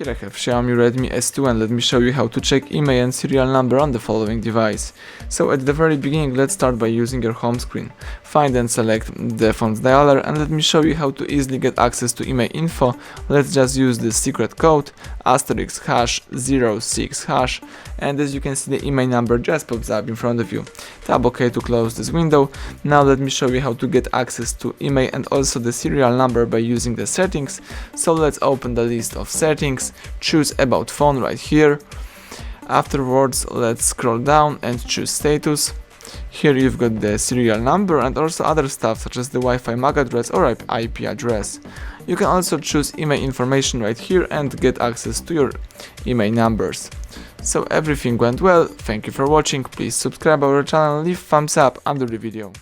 Here I have Xiaomi Redmi S2 and let me show you how to check IMEI and serial number on the following device. So at the very beginning, let's start by using your home screen. Find and select the phone's dialer and let me show you how to easily get access to IMEI info. Let's just use the secret code *#06# and as you can see the IMEI number just pops up in front of you. Tap OK to close this window. Now let me show you how to get access to IMEI and also the serial number by using the settings. So let's open the list of settings, choose about phone right here. Afterwards let's scroll down and choose status. Here you've got the serial number and also other stuff such as the Wi-Fi MAC address or IP address. You can also choose IMEI information right here and get access to your IMEI numbers. So everything went well, thank you for watching, please subscribe our channel, leave thumbs up under the video.